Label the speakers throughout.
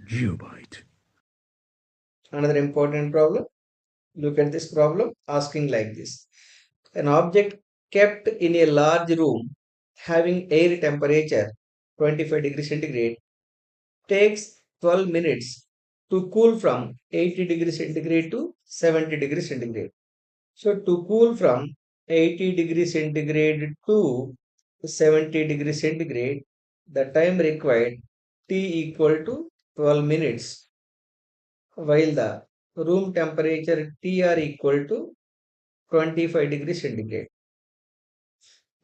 Speaker 1: geobyte.
Speaker 2: Another important problem. Look at this problem asking like this. An object kept in a large room having air temperature 25 degrees centigrade takes 12 minutes to cool from 80 degrees centigrade to 70 degrees centigrade. So to cool from 80 degrees centigrade to 70 degrees centigrade, the time required T equal to 12 minutes, while the room temperature TR equal to 25 degrees centigrade.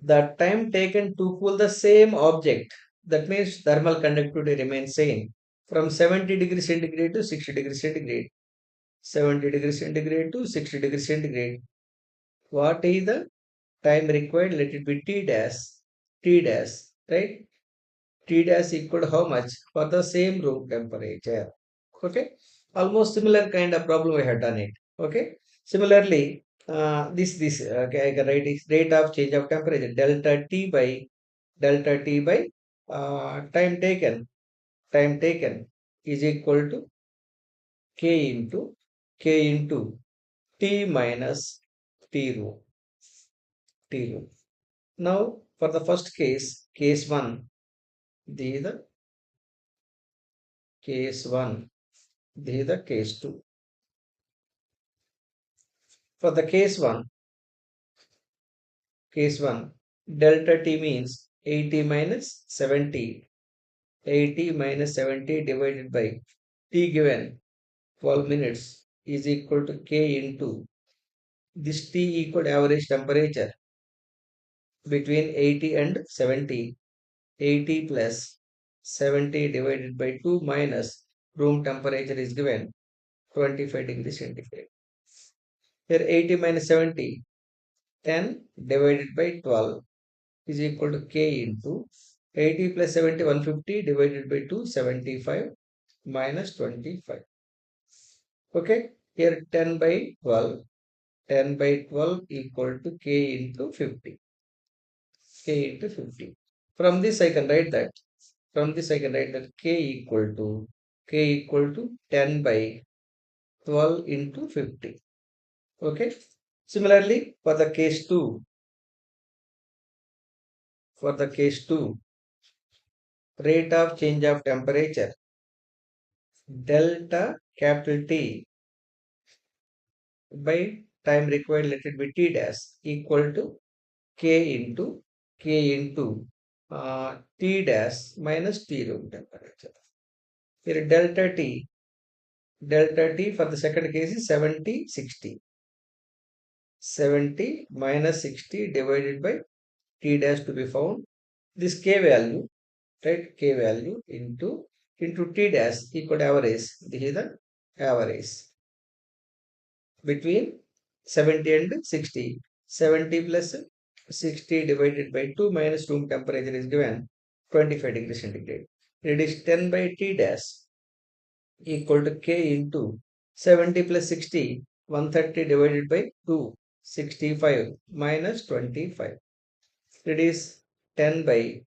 Speaker 2: The time taken to cool the same object, that means thermal conductivity remains same, from 70 degrees centigrade to 60 degrees centigrade. 70 degrees centigrade to 60 degrees centigrade. What is the time required? Let it be T dash, T dash, right? T dash equal to how much? For the same room temperature. Okay. Almost similar kind of problem we have done it. Okay. Similarly, this okay, I can write is rate of change of temperature delta T by time taken is equal to K into T minus T room. T room. Now, for the first case 1, the case 1, the case 2. For the case 1, delta T means 80 minus 70. 80 minus 70 divided by T given 12 minutes is equal to K into this T equal to average temperature between 80 and 70. 80 plus 70 divided by 2 minus room temperature is given 25 degrees centigrade. Here 80 minus 70, 10 divided by 12 is equal to K into 80 plus 70, 150 divided by 2, 75 minus 25. Okay, here 10 by 12, 10 by 12 equal to K into 50. K into 50. From this I can write that. From this I can write that K equal to 10 by 12 into 50. Okay. Similarly, for the case 2, rate of change of temperature delta capital T by time required, let it be T dash equal to K into T dash minus T room temperature. Here delta T for the second case is 70 60. 70 minus 60 divided by T dash to be found. This K value, right? K value into T dash equal to average. This is the average between 70 and 60. 70 plus 60 divided by 2 minus room temperature is given 25 degrees centigrade. It is 10 by T dash equal to K into 70 plus 60, 130 divided by 2, 65 minus 25. It is 10 by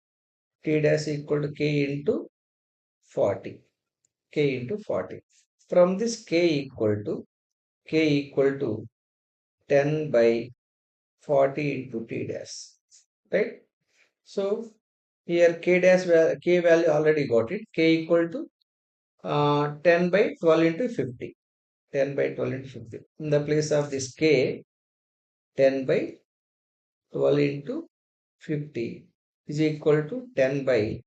Speaker 2: T dash equal to K into 40. K into 40. From this K equal to 10 by 40 into T dash. Right? So here K value already got it. K equal to 10 by 12 into 50. 10 by 12 into 50. In the place of this K, 10 by 12 into 50 is equal to 10 by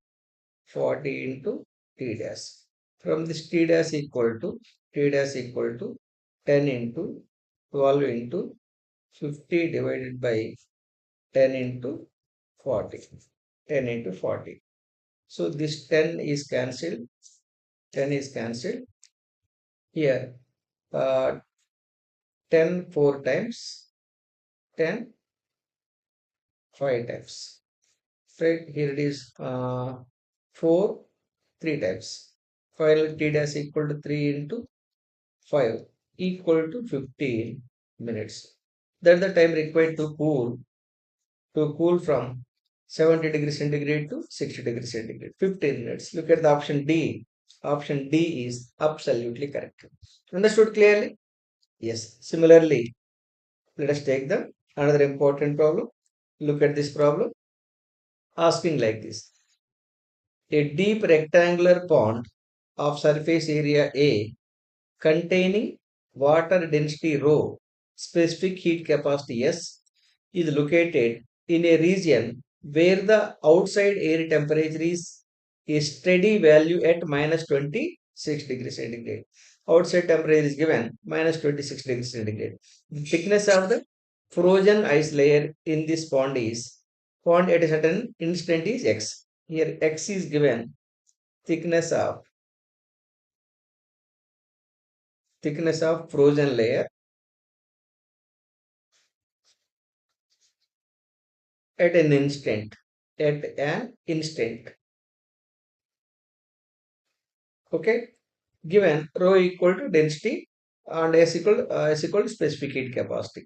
Speaker 2: 40 into T dash. From this T dash equal to 10 into 12 into 50 divided by 10 into 40. 10 into 40. So this 10 is cancelled. 10 is cancelled. Here, 10 4 times, 10 5 times. Right here it is 4 3 times. Final T dash equal to 3 into 5 equal to 15 minutes. That's the time required to cool from 70 degrees centigrade to 60 degrees centigrade. 15 minutes. Look at the option D. Option D is absolutely correct. Understood clearly? Yes. Similarly, let us take the another important problem. Look at this problem. Asking like this. A deep rectangular pond of surface area A containing water density rho, specific heat capacity S, is located in a region where the outside air temperature is a steady value at minus 26 degrees centigrade. Outside temperature is given minus 26 degrees centigrade. The thickness of the frozen ice layer in this pond at a certain instant is X. Here X is given thickness of frozen layer at an instant. Okay, given rho equal to density and s equal to specific heat capacity.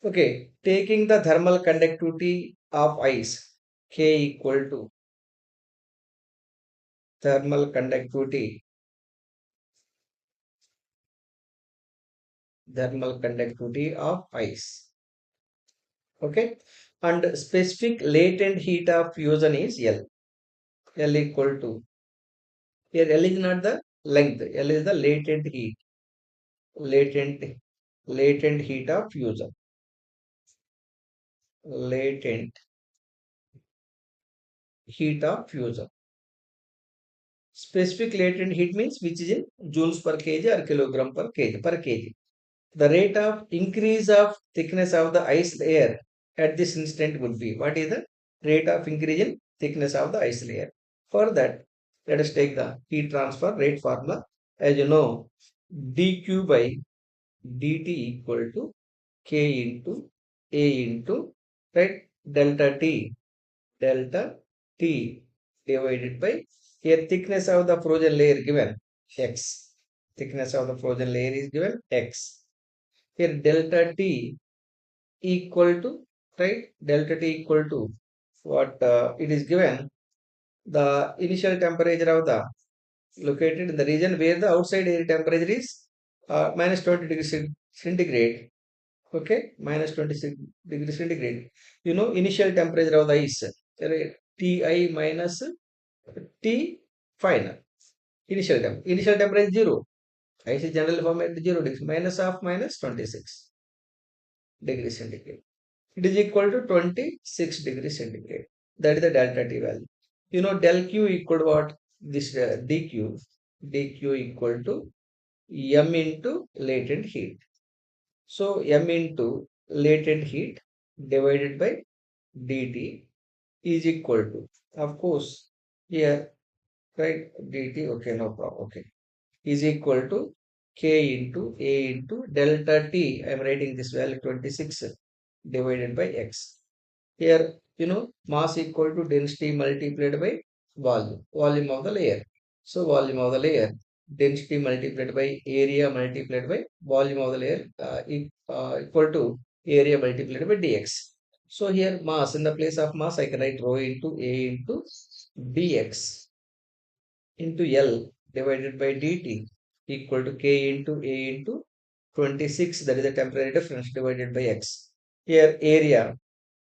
Speaker 2: Okay, taking the thermal conductivity of ice, k equal to thermal conductivity of ice. Okay, and specific latent heat of fusion is L equal to, here L is not the length, L is the latent latent heat of fusion. Latent heat of fusion. Specific latent heat means which is in joules per kg or kilogram per kg. The rate of increase of thickness of the ice layer at this instant would be, what is the rate of increase in thickness of the ice layer? For that, let us take the heat transfer rate formula. As you know, dq by dt equal to k into a into, right, delta T divided by, here thickness of the frozen layer given X. Thickness of the frozen layer is given X. Here delta T equal to, right, delta T equal to what it is given, the initial temperature of the located in the region where the outside air temperature is minus 20 degrees centigrade. Okay, minus 26 degrees centigrade. You know, initial temperature of the ice, right, Ti minus T final. Initial temperature is 0. Ice is general form at 0 degrees, minus of minus 26 degrees centigrade. It is equal to 26 degrees centigrade. That is the delta T value. You know, del Q equal to what? This dq. dq equal to m into latent heat. So m into latent heat divided by dt is equal to, of course, here, right, dt, okay, no problem, okay, is equal to k into a into delta t. I am writing this value 26 divided by x. Here, you know, mass equal to density multiplied by volume of the layer. So volume of the layer, density multiplied by area multiplied by volume of the layer equal to area multiplied by dx. So here mass, in the place of mass, I can write rho into a into dx into L divided by dt equal to k into a into 26, that is the temporary difference, divided by x. Here area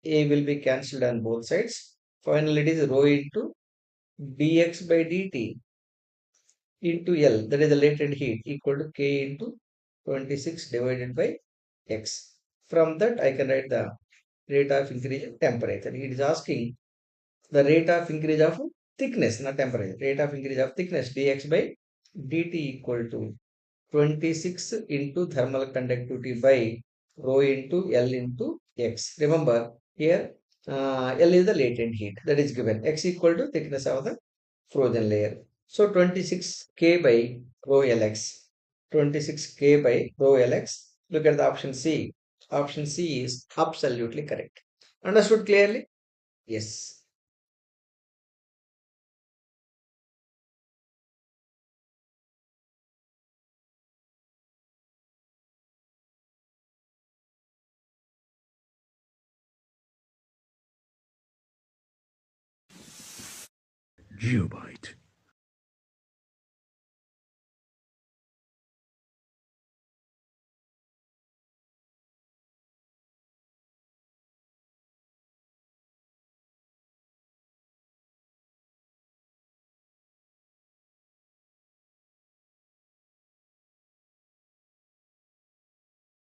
Speaker 2: a will be cancelled on both sides. Finally, it is rho into dx by dt into L, that is the latent heat, equal to k into 26 divided by x. From that, I can write the rate of increase in temperature. It is asking the rate of increase of thickness, not temperature. Rate of increase of thickness, dx by dt equal to 26 into thermal conductivity by rho into L into X. Remember, here L is the latent heat that is given. X equal to thickness of the frozen layer. So 26K by rho Lx. 26K by rho Lx. Look at the option C. Option C is absolutely correct. Understood clearly? Yes.
Speaker 1: Geobyte.